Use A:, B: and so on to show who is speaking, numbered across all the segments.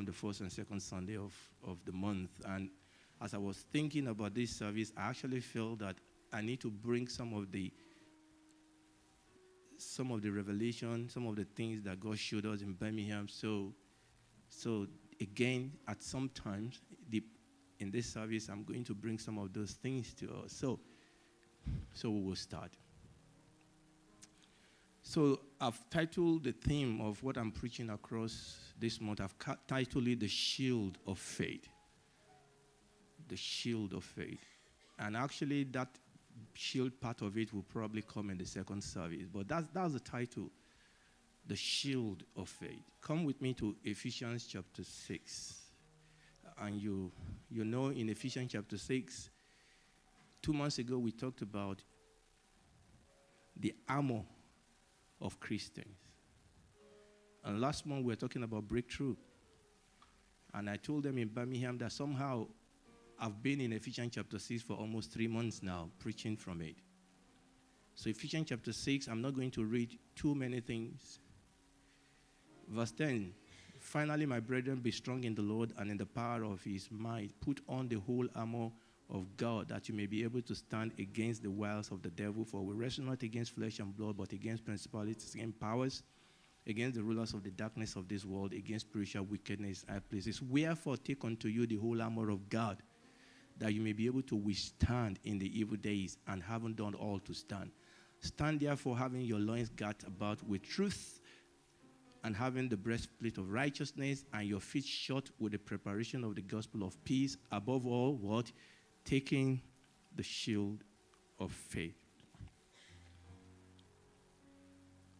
A: the first and second Sunday of the month. And as I was thinking about this service, I actually felt that I need to bring some of the revelation, some of the things that God showed us in Birmingham. So again, at some times in this service, I'm going to bring some of those things to us. So we will start. So I've titled the theme of what I'm preaching across this month, I've titled it The Shield of Faith. The Shield of Faith. And actually that shield part of it will probably come in the second service. But that's the title, The Shield of Faith. Come with me to Ephesians chapter 6. And you know in Ephesians chapter 6, 2 months ago we talked about the armor of Christians. And last month we were talking about breakthrough. And I told them in Birmingham that somehow I've been in Ephesians chapter 6 for almost 3 months now, preaching from it. So Ephesians chapter 6, I'm not going to read too many things. Verse 10, finally, my brethren, be strong in the Lord and in the power of his might. Put on the whole armor of God, that you may be able to stand against the wiles of the devil. For we wrestle not against flesh and blood, but against principalities, against powers, against the rulers of the darkness of this world, against spiritual wickedness in high places. Wherefore take unto you the whole armor of God, that you may be able to withstand in the evil days, and having done all to stand. Stand therefore, having your loins girt about with truth, and having the breastplate of righteousness, and your feet shod with the preparation of the gospel of peace. Above all, what? Taking the shield of faith,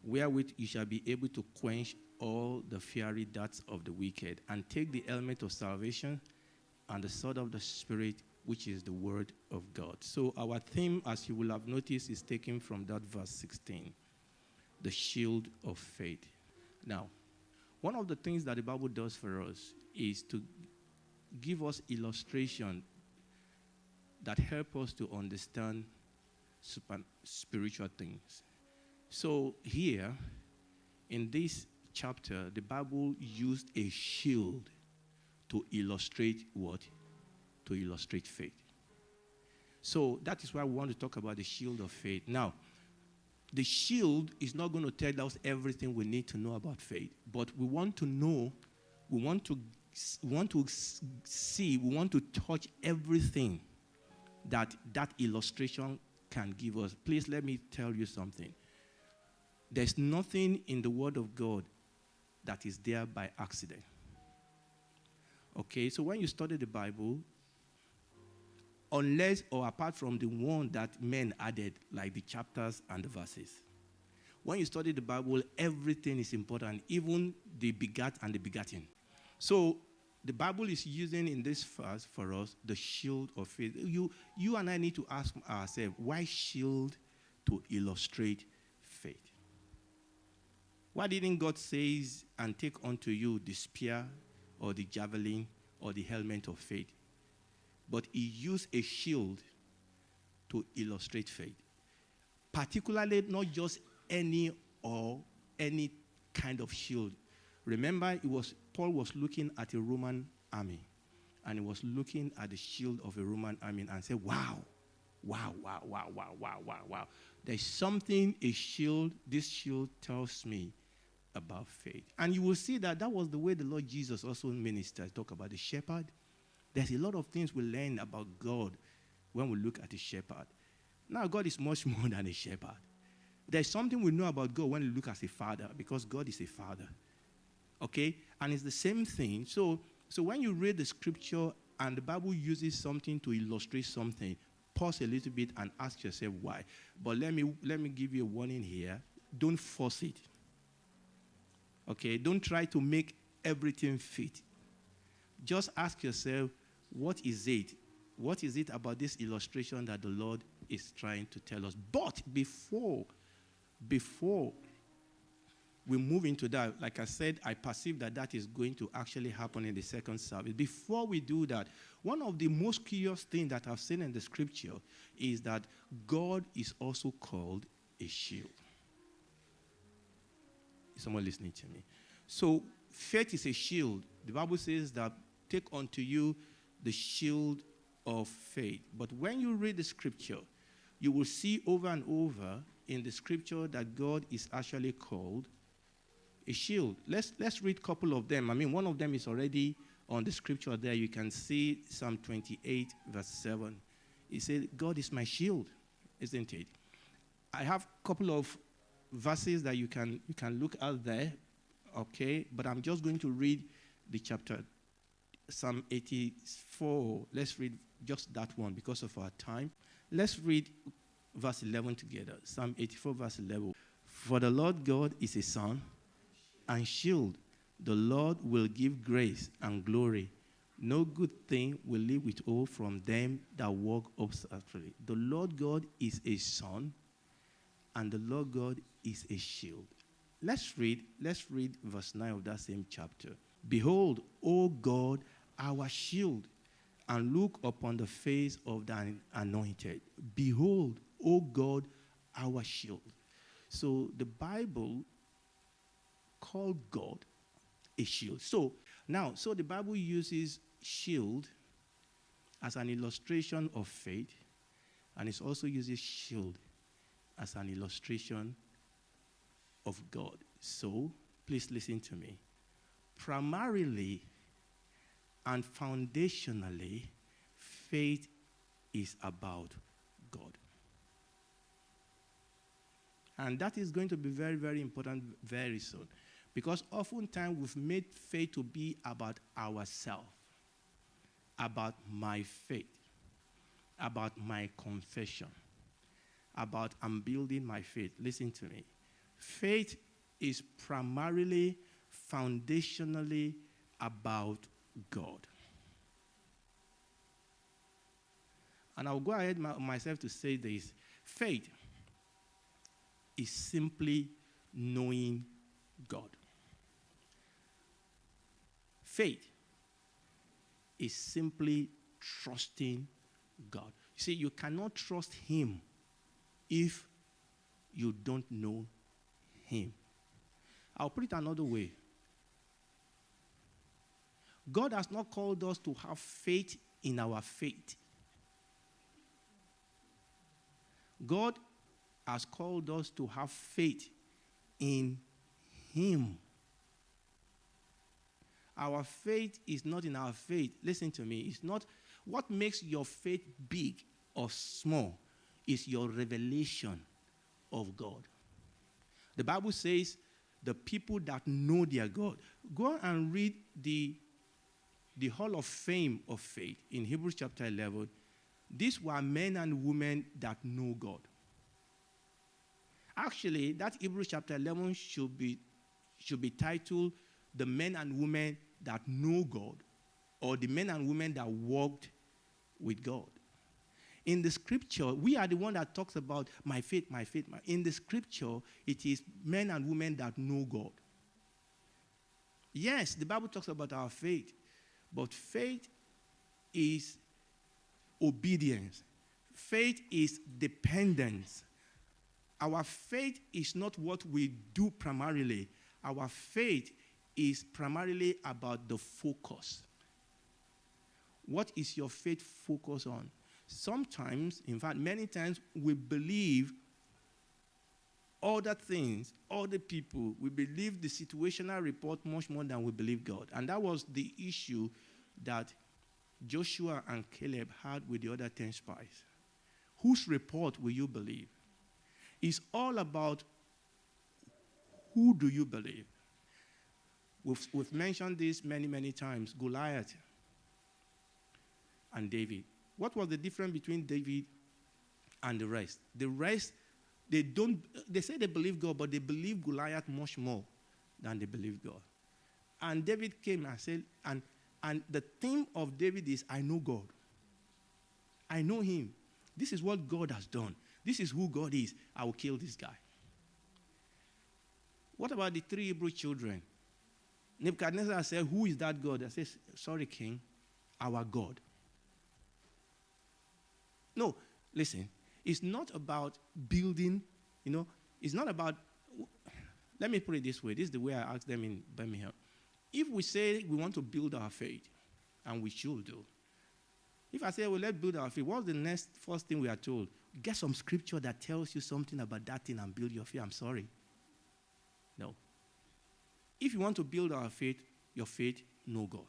A: wherewith you shall be able to quench all the fiery darts of the wicked, and take the helmet of salvation and the sword of the Spirit, which is the word of God. So our theme, as you will have noticed, is taken from that verse 16, the shield of faith. Now, one of the things that the Bible does for us is to give us illustration that help us to understand spiritual things. So here, in this chapter, the Bible used a shield to illustrate what? To illustrate faith. So that is why we want to talk about the shield of faith. Now, the shield is not going to tell us everything we need to know about faith, but we want to know, we want to see, we want to touch everything that illustration can give us. Please let me tell you something. There's nothing in the Word of God that is there by accident. Okay, so when you study the Bible, unless or apart from the one that men added, like the chapters and the verses, when you study the Bible, everything is important, even the begat and the begotten. So the Bible is using in this verse for us the shield of faith. You and I need to ask ourselves, why shield? To illustrate faith. Why didn't God say, and take unto you the spear or the javelin or the helmet of faith? But he used a shield to illustrate faith. Particularly not just any kind of shield. Remember, Paul was looking at a Roman army, and he was looking at the shield of a Roman army and said, wow. There's something this shield tells me about faith. And you will see that was the way the Lord Jesus also ministered. Talk about the shepherd. There's a lot of things we learn about God when we look at the shepherd. Now, God is much more than a shepherd. There's something we know about God when we look at a father, because God is a father. Okay? And it's the same thing. So when you read the scripture and the Bible uses something to illustrate something, pause a little bit and ask yourself why. But let me give you a warning here. Don't force it. Okay? Don't try to make everything fit. Just ask yourself, what is it? What is it about this illustration that the Lord is trying to tell us? But before we move into that, like I said, I perceive that is going to actually happen in the second service. Before we do that, one of the most curious things that I've seen in the scripture is that God is also called a shield. Is someone listening to me? So faith is a shield, The Bible says that take unto you the shield of faith. But when you read the scripture, you will see over and over in the scripture that God is actually called a shield. Let's read a couple of them. I mean, one of them is already on the scripture there. You can see Psalm 28, verse 7. It says, God is my shield, isn't it? I have a couple of verses that you can look at there, okay? But I'm just going to read the chapter, Psalm 84. Let's read just that one because of our time. Let's read verse 11 together. Psalm 84, verse 11. For the Lord God is a sun and shield. The Lord will give grace and glory. No good thing will He withhold from them that walk uprightly. The Lord God is a sun, and the Lord God is a shield. Let's read verse 9 of that same chapter. Behold, O God, our shield, and look upon the face of thine anointed. Behold, O God, our shield. So the Bible called God a shield. So the Bible uses shield as an illustration of faith, and it also uses shield as an illustration of God. So please listen to me. Primarily and foundationally, faith is about God. And that is going to be very, very important very soon. Because oftentimes we've made faith to be about ourselves, about my faith, about my confession, about I'm building my faith. Listen to me. Faith is primarily, foundationally about God. And I'll go ahead myself to say this. Faith is simply knowing God. Faith is simply trusting God. You see, you cannot trust Him if you don't know Him. I'll put it another way. God has not called us to have faith in our faith. God has called us to have faith in Him. Our faith is not in our faith. Listen to me. It's not what makes your faith big or small is your revelation of God. The Bible says the people that know their God. Go and read the Hall of Fame of Faith in Hebrews chapter 11. These were men and women that know God. Actually, that Hebrews chapter 11 should be titled The Men and Women That Know God, or The Men and Women That Walked with God. In the scripture, we are the one that talks about my faith, my faith. In the scripture, it is men and women that know God. Yes, the Bible talks about our faith, but faith is obedience. Faith is dependence. Our faith is not what we do primarily. Our faith is primarily about the focus. What is your faith focus on? Sometimes, in fact, many times, we believe other things, other people. We believe the situational report much more than we believe God. And that was the issue that Joshua and Caleb had with the other 10 spies. Whose report will you believe? It's all about who do you believe. We've mentioned this many, many times. Goliath and David. What was the difference between David and the rest? The rest, they say they believe God, but they believe Goliath much more than they believe God. And David came and said, and the theme of David is, I know God. I know Him. This is what God has done. This is who God is. I will kill this guy. What about the 3 Hebrew children? Nebuchadnezzar said, who is that God? I said, sorry, king, our God. No, listen, it's not about building, it's not about, let me put it this way. This is the way I asked them in Birmingham. If we say we want to build our faith, and we should do, if I say, well, let's build our faith, what's the first thing we are told? Get some scripture that tells you something about that thing and build your faith. I'm sorry. No. If you want to build your faith, know God.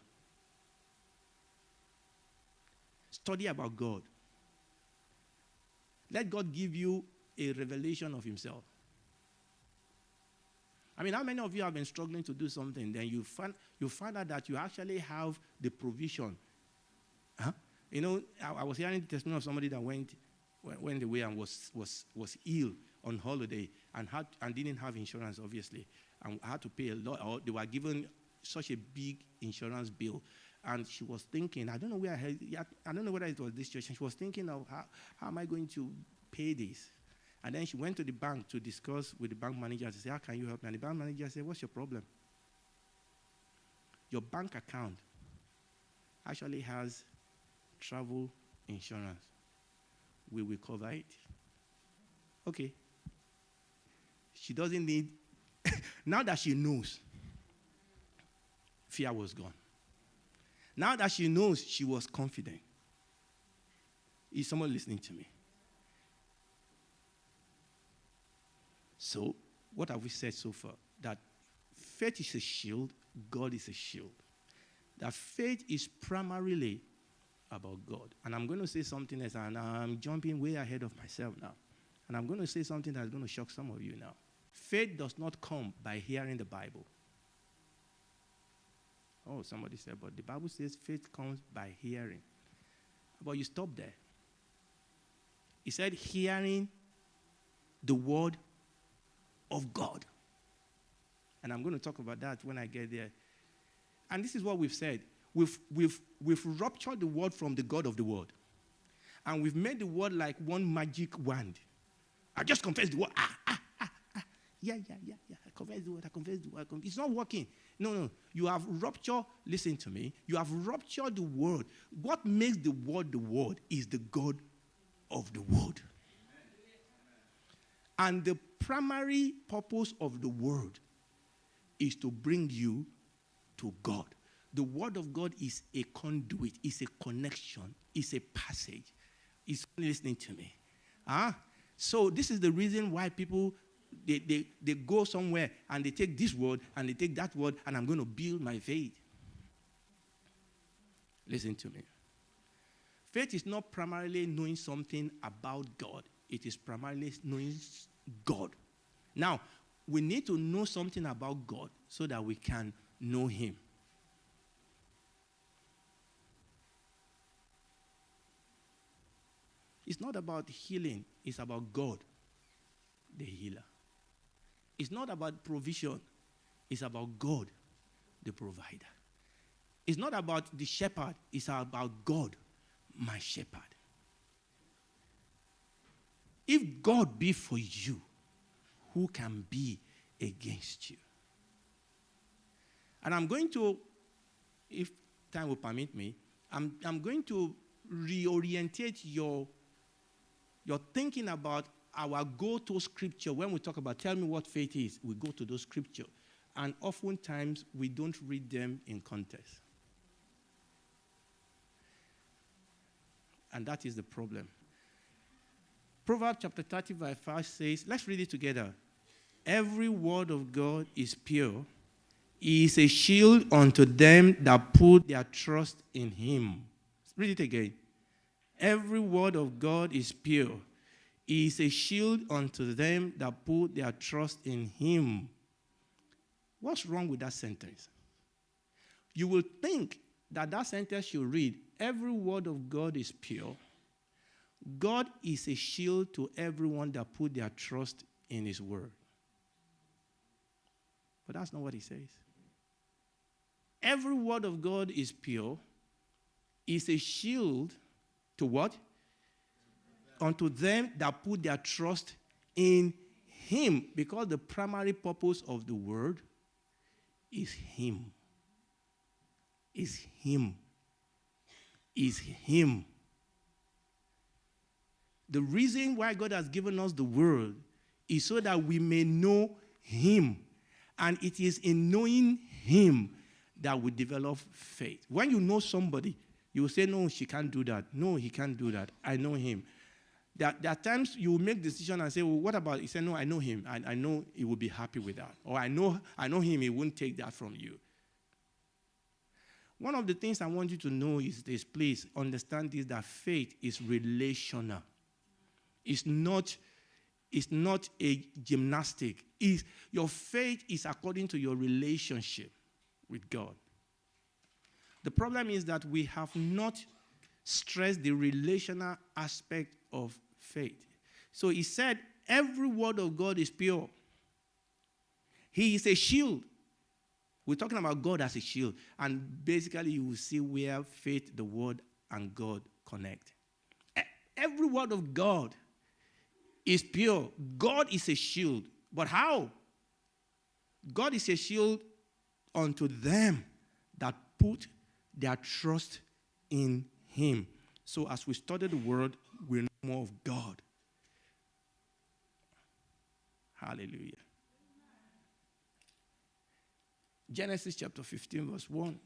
A: Study about God. Let God give you a revelation of himself. I mean, how many of you have been struggling to do something, then you find out that you actually have the provision? Huh? You know, I was hearing the testimony of somebody that went away and was ill on holiday and didn't have insurance, obviously, and had to pay a lot. Or they were given such a big insurance bill, and she was thinking, I don't know whether it was this church. And she was thinking of how am I going to pay this? And then she went to the bank to discuss with the bank manager to say, how can you help me? And the bank manager said, what's your problem? Your bank account actually has travel insurance. We will cover it. Okay. She doesn't need, now that she knows, fear was gone. Now that she knows, she was confident. Is someone listening to me? So, what have we said so far? That faith is a shield, God is a shield. That faith is primarily about God. And I'm going to say something else, and I'm jumping way ahead of myself now. And I'm going to say something that's going to shock some of you now. Faith does not come by hearing the Bible. Oh, somebody said, but the Bible says faith comes by hearing. But you stop there. It said hearing the word of God. And I'm going to talk about that when I get there. And this is what we've said. We've ruptured the word from the God of the word. And we've made the word like one magic wand. I just confess the word. Yeah. I confess the word. It's not working. No. You have ruptured, listen to me. You have ruptured the word. What makes the word is the God of the word. And the primary purpose of the word is to bring you to God. The word of God is a conduit, is a connection, is a passage. Is listening to me? So this is the reason why people, they go somewhere and they take this word and they take that word and I'm going to build my faith. Listen to me. Faith is not primarily knowing something about God. It is primarily knowing God. Now, we need to know something about God so that we can know him. It's not about healing. It's about God, the healer. It's not about provision. It's about God, the provider. It's not about the shepherd. It's about God, my shepherd. If God be for you, who can be against you? And I'm going to, if time will permit me, I'm going to reorientate your thinking about our go-to scripture. When we talk about tell me what faith is, we go to those scriptures. And oftentimes, we don't read them in context. And that is the problem. Proverbs chapter 30 verse 5 says, let's read it together. Every word of God is pure. He is a shield unto them that put their trust in him. Read it again. Every word of God is pure. He is a shield unto them that put their trust in him. What's wrong with that sentence? You will think that sentence should read, every word of God is pure. God is a shield to everyone that put their trust in his word. But that's not what he says. Every word of God is pure. Is a shield to what? Unto them that put their trust in him. Because the primary purpose of the word is him. Is him. Is him. The reason why God has given us the word is so that we may know him. And it is in knowing him that will develop faith. When you know somebody, you will say, no, she can't do that. No, he can't do that. I know him. There are times you will make decision and say, well, what about, he said, no, I know him. I know he will be happy with that. Or I know him, he won't take that from you. One of the things I want you to know is this, please understand this, that faith is relational. It's not a gymnastic. Your faith is according to your relationship with God. The problem is that we have not stressed the relational aspect of faith. So he said, every word of God is pure. He is a shield. We're talking about God as a shield. And basically, you will see where faith, the word, and God connect. Every word of God is pure. God is a shield. But how? God is a shield unto them that put their trust in him. So as we study the word, we know more of God. Hallelujah. Genesis chapter 15, verse 1.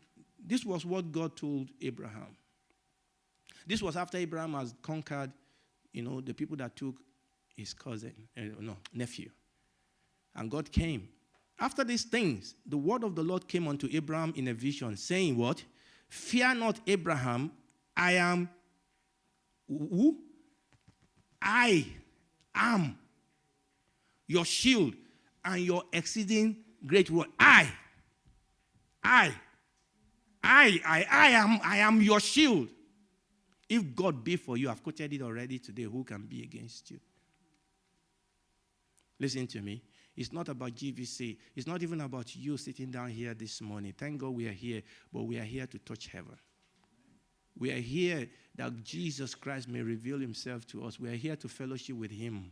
A: This was what God told Abraham. This was after Abraham has conquered, the people that took his nephew. And God came. After these things, the word of the Lord came unto Abraham in a vision, saying what? Fear not, Abraham, I am who? I am your shield and your exceeding great reward. I am your shield. If God be for you, I've quoted it already today, who can be against you? Listen to me. It's not about GVC. It's not even about you sitting down here this morning. Thank God we are here, but we are here to touch heaven. We are here that Jesus Christ may reveal himself to us. We are here to fellowship with him.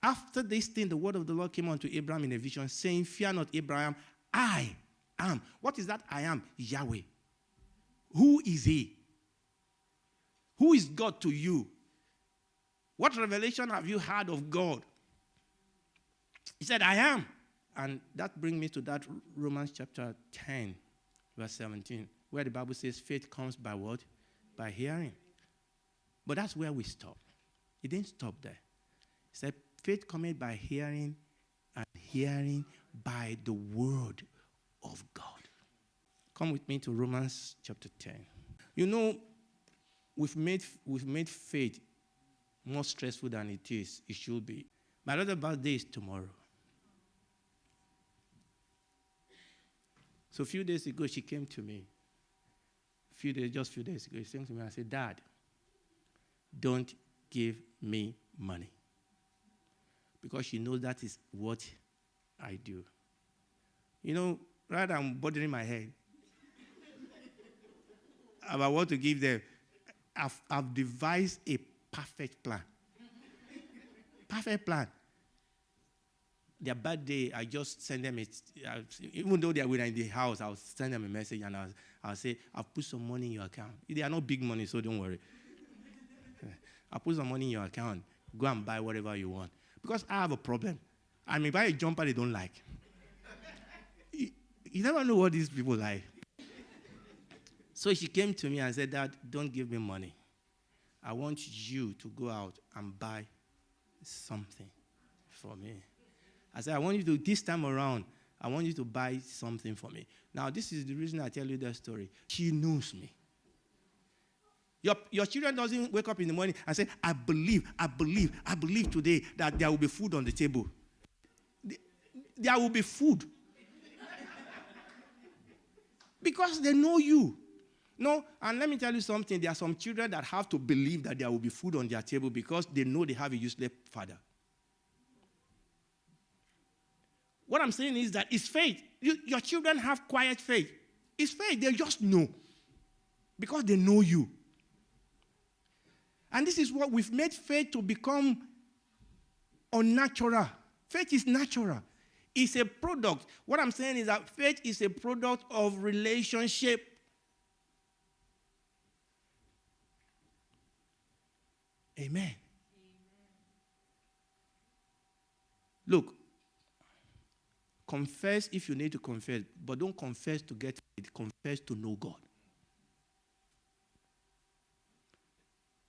A: After this thing, the word of the Lord came unto Abraham in a vision, saying, fear not, Abraham, I am. What is that I am? Yahweh. Who is he? Who is God to you? What revelation have you had of God? He said, I am. And that brings me to that Romans chapter 10, verse 17, where the Bible says faith comes by what? By hearing. But that's where we stop. It didn't stop there. He said, faith cometh by hearing, and hearing by the word of God. Come with me to Romans chapter 10. We've made faith more stressful than it should be. My other birthday is tomorrow. So a few days ago, she came to me. Just a few days ago, she came to me and said, Dad, don't give me money. Because she knows that is what I do. Rather than bothering my head about what to give them, I've devised a perfect plan. Perfect plan. Their birthday, I just send them even though they are in the house, I'll send them a message and I'll say, I've put some money in your account. They are not big money, so don't worry. I'll put some money in your account. Go and buy whatever you want. Because I have a problem. I may buy a jumper they don't like. You never know what these people like. So she came to me and said, Dad, don't give me money. I want you to go out and buy something for me. I said, this time around, I want you to buy something for me. Now, this is the reason I tell you that story. She knows me. Your children doesn't wake up in the morning and say, I believe today that there will be food on the table. There will be food. Because they know you. No, and let me tell you something. There are some children that have to believe that there will be food on their table because they know they have a useless father. What I'm saying is that it's faith. Your children have quiet faith. It's faith. They just know. Because they know you. And this is what we've made faith to become unnatural. Faith is natural. It's a product. What I'm saying is that faith is a product of relationship. Amen. Look, Confess if you need to confess, but don't confess to get it. Confess to know God.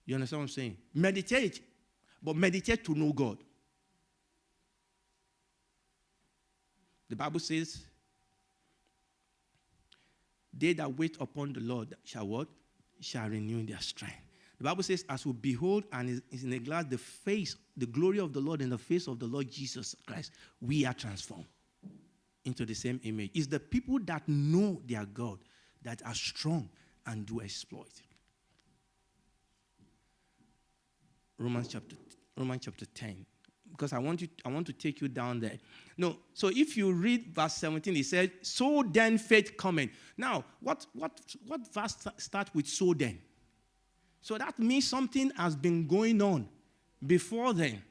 A: You understand what I'm saying? Meditate, but meditate to know God. The Bible says, they that wait upon the Lord shall what? Shall renew their strength. The Bible says, as we behold and is in a glass the glory of the Lord in the face of the Lord Jesus Christ, we are transformed into the same image. It's the people that know their God that are strong and do exploit. Romans chapter 10. Because I want to take you down there. No, so if you read verse 17, it says, so then faith cometh. Now, what verse starts with so then? So that means something has been going on before then.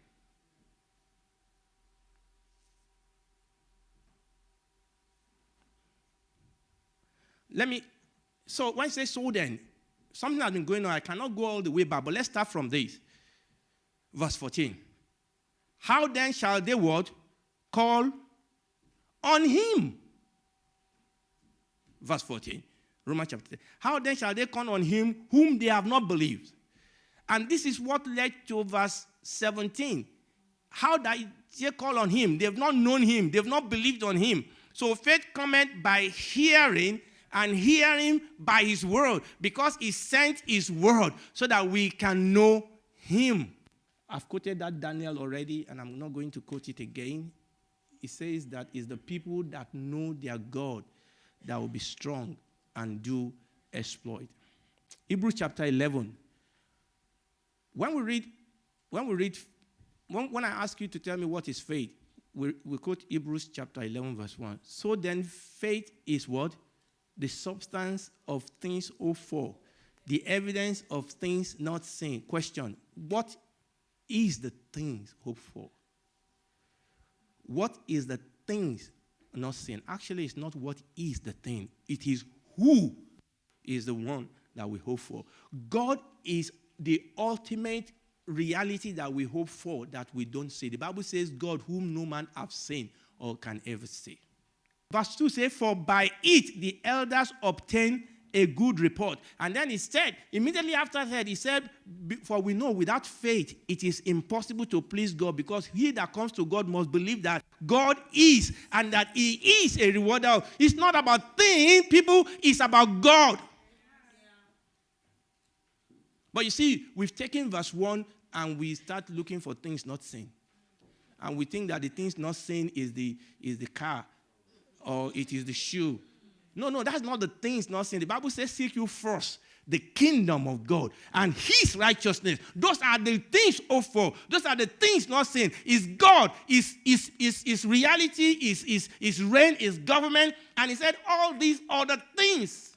A: So when I say so then, something has been going on. I cannot go all the way back, but let's start from this. Verse 14. How then shall they what? Call on him. Verse 14. Romans chapter 10. How then shall they call on him whom they have not believed? And this is what led to verse 17. How did they call on him? They've not known him. They've not believed on him. So faith cometh by hearing, and hearing by his word, because he sent his word so that we can know him. I've quoted that Daniel already, and I'm not going to quote it again. It says that it's the people that know their God that will be strong and do exploit. Hebrews chapter 11. When I ask you to tell me what is faith, we quote Hebrews chapter 11 verse 1. So then faith is what? The substance of things hoped for, the evidence of things not seen. Question, what is the things hoped for? What is the things not seen? Actually, it's not what is the thing. It is who is the one that we hope for. God is the ultimate reality that we hope for that we don't see. The Bible says, God whom no man have seen or can ever see. Verse 2 says, for by it the elders obtained a good report. And then he said, immediately after that, he said, for we know without faith it is impossible to please God, because he that comes to God must believe that God is, and that he is a rewarder. It's not about things, people, it's about God. But you see, we've taken verse 1 and we start looking for things not seen. And we think that the things not seen is the car, or it is the shoe. No, that's not the things not seen. The Bible says, seek you first the kingdom of God and his righteousness. Those are the things hoped for. Those are the things not seen. Is God, is reality, is reign, is government. And he said all these other things.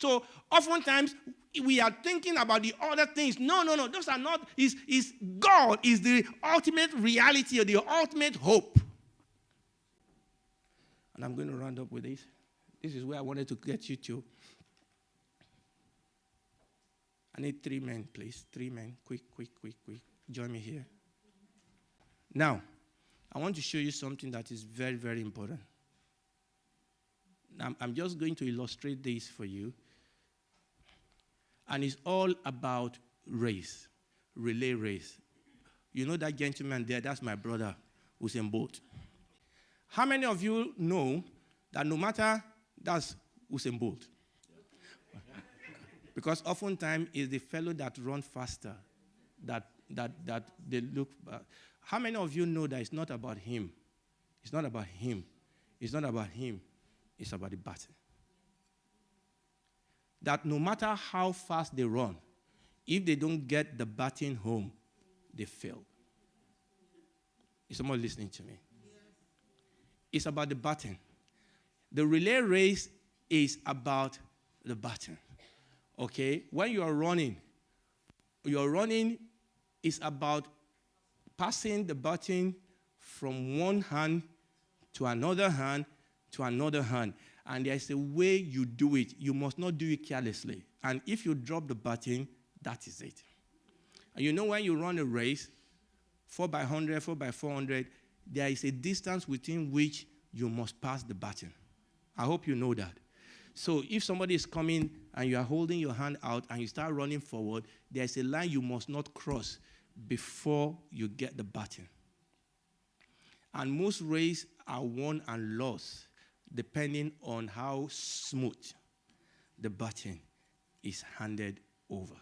A: So oftentimes we are thinking about the other things. No. Those are not. Is God is the ultimate reality or the ultimate hope. And I'm going to round up with this. This is where I wanted to get you to. I need 3 men, please. 3 men. Quick. Join me here. Now, I want to show you something that is very, very important. I'm just going to illustrate this for you. And it's all about race, relay race. You know that gentleman there, that's my brother, Usain Bolt. How many of you know that no matter, that's Usain Bolt? Because oftentimes it's the fellow that runs faster that they look bad. How many of you know that it's not about him? It's not about him. It's not about him. It's about the battle. That no matter how fast they run, if they don't get the baton home, they fail. Is someone listening to me? It's about the baton. The relay race is about the baton. Okay? When you are running is about passing the baton from one hand to another hand to another hand. And there's a way you do it. You must not do it carelessly. And if you drop the baton, that is it. And you know when you run a race, 4x100, 4x400, there is a distance within which you must pass the baton. I hope you know that. So if somebody is coming and you are holding your hand out and you start running forward, there's a line you must not cross before you get the baton. And most races are won and lost depending on how smooth the baton is handed over.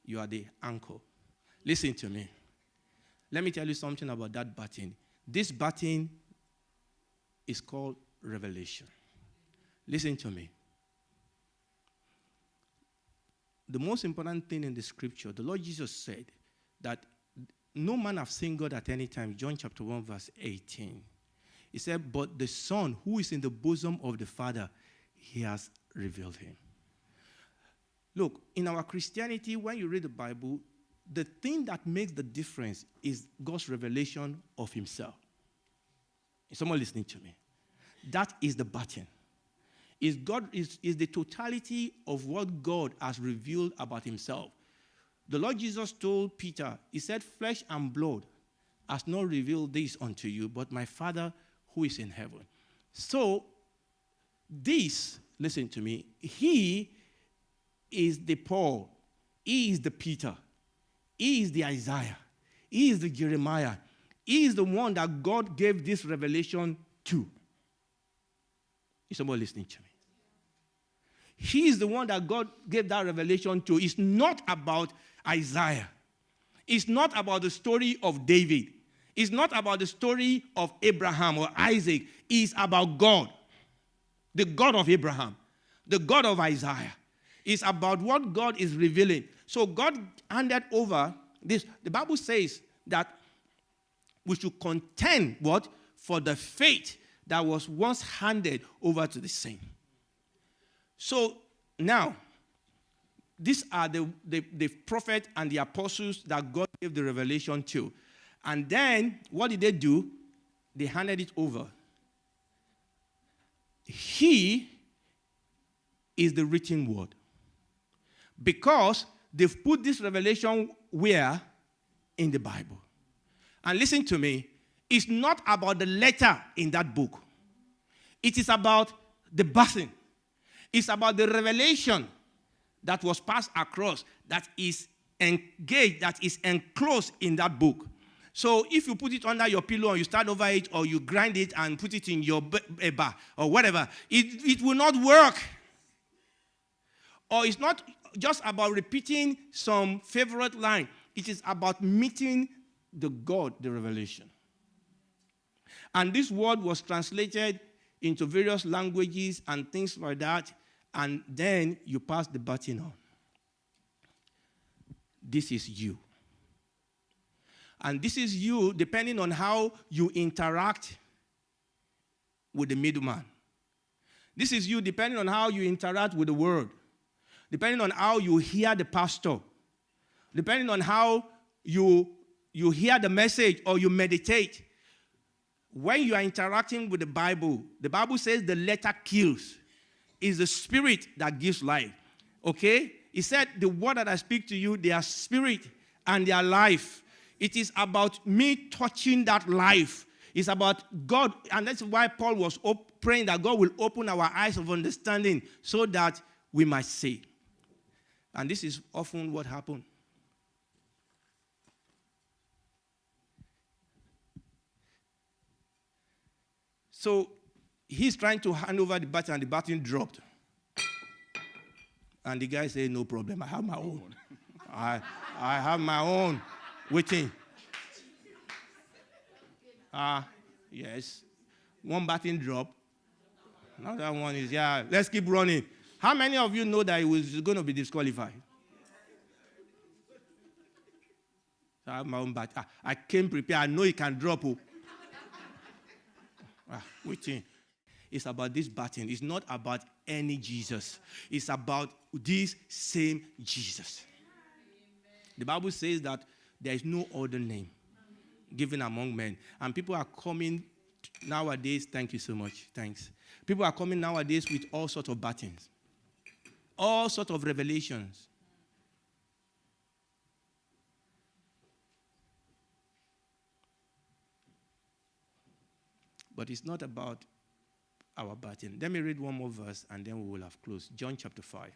A: You are the anchor. Listen to me. Let me tell you something about that baton. This baton is called revelation. Listen to me. The most important thing in the scripture, the Lord Jesus said that no man have seen God at any time. John chapter 1 verse 18. He said, but the Son who is in the bosom of the Father, he has revealed him. Look, in our Christianity, when you read the Bible, the thing that makes the difference is God's revelation of himself. Is someone listening to me? That is the baton. Is the totality of what God has revealed about himself. The Lord Jesus told Peter, he said, flesh and blood has not revealed this unto you, but my Father who is in heaven. So, this, listen to me, he is the Paul, he is the Peter, he is the Isaiah, he is the Jeremiah, he is the one that God gave this revelation to. Is somebody listening to me? He is the one that God gave that revelation to. It's not about Isaiah. It's not about the story of David. It's not about the story of Abraham or Isaac. It's about God, the God of Abraham, the God of Isaiah. It's about what God is revealing. So God handed over this. The Bible says that we should contend what? For the faith that was once handed over to the saints. So now, these are the prophet and the apostles that God gave the revelation to. And then, what did they do? They handed it over. He is the written word. Because they've put this revelation where? In the Bible. And listen to me, it's not about the letter in that book. It is about the baton. It's about the revelation that was passed across, that is engaged, that is enclosed in that book. So if you put it under your pillow and you stand over it, or you grind it and put it in your bar or whatever, it will not work. Or it's not just about repeating some favorite line. It is about meeting the God, the revelation. And this word was translated into various languages and things like that. And then you pass the baton on. This is you. And this is you depending on how you interact with the middleman. This is you depending on how you interact with the word. Depending on how you hear the pastor. Depending on how you hear the message or you meditate. When you are interacting with the Bible says the letter kills. It's the spirit that gives life. Okay? He said, the word that I speak to you, they are spirit and they are life. It is about me touching that life. It's about God. And that's why Paul was praying that God will open our eyes of understanding so that we might see. And this is often what happened. So he's trying to hand over the baton, and the baton dropped. And the guy said, no problem, I have my own. I have my own waiting. Yes. One baton drop. Another one is, let's keep running. How many of you know that he was going to be disqualified? So I have my own baton. I came prepared. I know he can drop. Waiting. It's about this baton. It's not about any Jesus. It's about this same Jesus. Amen. The Bible says that there is no other name given among men. And people are coming nowadays. Thank you so much. Thanks. People are coming nowadays with all sorts of batons. All sorts of revelations. But But it's not about our batting. Let me read one more verse and then we will have closed. John chapter 5.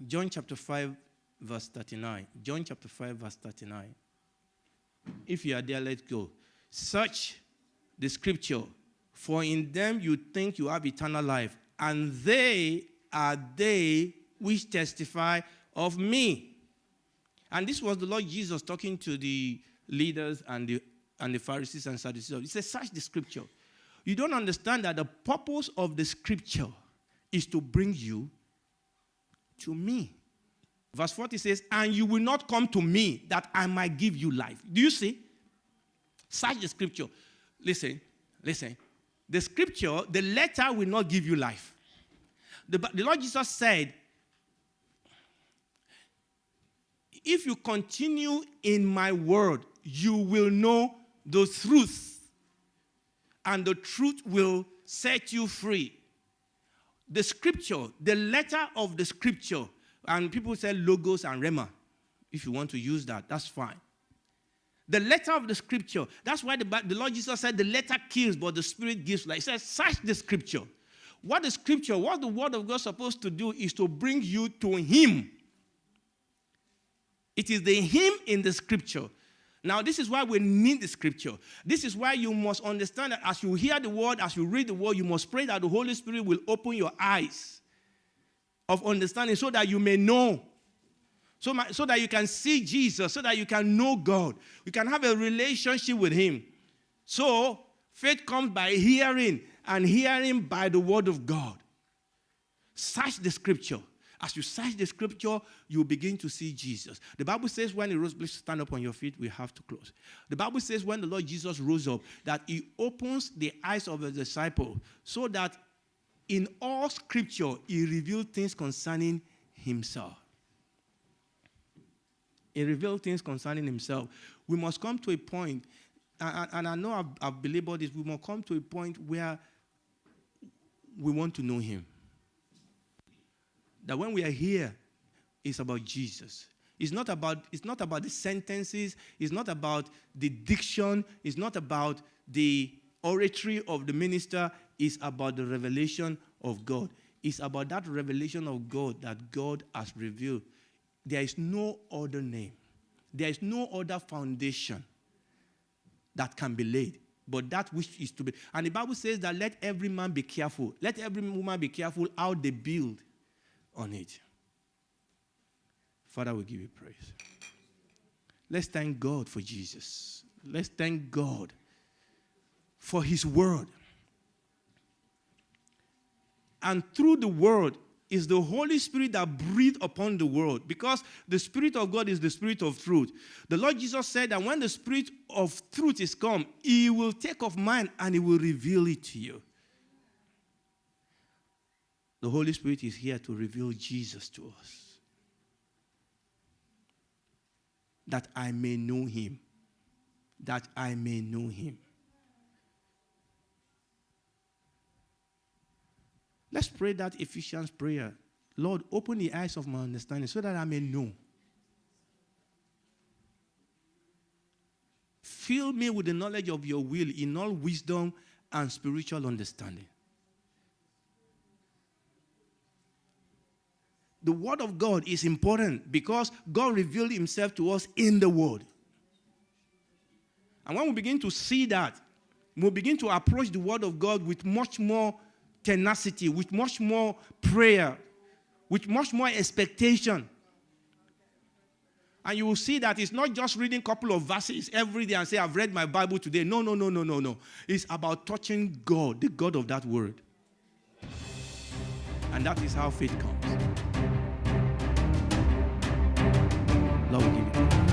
A: John chapter 5, verse 39. John chapter 5, verse 39. If you are there, let's go. Search the scripture, for in them you think you have eternal life, and they are they which testify of me. And this was the Lord Jesus talking to the leaders and the Pharisees and Sadducees. He says, search the scripture. You don't understand that the purpose of the scripture is to bring you to me. Verse 40 says, and you will not come to me that I might give you life. Do you see? Search the scripture. Listen. The scripture, the letter will not give you life. The Lord Jesus said, if you continue in my word, you will know the truth, and the truth will set you free. The scripture, the letter of the scripture, and people say logos and rhema. If you want to use that, that's fine. The letter of the scripture, that's why the Lord Jesus said the letter kills, but the spirit gives life. He says, search the scripture. What the word of God is supposed to do is to bring you to him. It is the him in the scripture. Now, this is why we need the scripture. This is why you must understand that as you hear the word, as you read the word, you must pray that the Holy Spirit will open your eyes of understanding so that you may know. So that you can see Jesus, so that you can know God. You can have a relationship with him. So, faith comes by hearing, and hearing by the word of God. Search the scripture. As you search the scripture, you begin to see Jesus. The Bible says when he rose, please stand up on your feet, we have to close. The Bible says when the Lord Jesus rose up, that he opens the eyes of the disciple, so that in all scripture, he revealed things concerning himself. He revealed things concerning himself. We must come to a point, and I know I've belabored this, we must come to a point where we want to know him. That when we are here, it's about Jesus. It's not about the sentences, it's not about the diction, it's not about the oratory of the minister, it's about the revelation of God. It's about that revelation of God that God has revealed. There is no other name. There is no other foundation that can be laid, but that which is to be. And the Bible says that let every man be careful. Let every woman be careful how they build on it. Father, we give you praise. Let's thank God for Jesus. Let's thank God for his word. And through the word is the Holy Spirit that breathed upon the world, because the Spirit of God is the Spirit of truth. The Lord Jesus said that when the Spirit of truth is come, he will take of mine and he will reveal it to you. The Holy Spirit is here to reveal Jesus to us, that I may know him. That I may know him. Let's pray that Ephesians prayer. Lord, open the eyes of my understanding so that I may know. Fill me with the knowledge of your will in all wisdom and spiritual understanding. The word of God is important because God revealed himself to us in the word. And when we begin to see that, we'll begin to approach the word of God with much more tenacity, with much more prayer, with much more expectation. And you will see that it's not just reading a couple of verses every day and say, I've read my Bible today. No. It's about touching God, the God of that word. And that is how faith comes. Lord, we give you praise.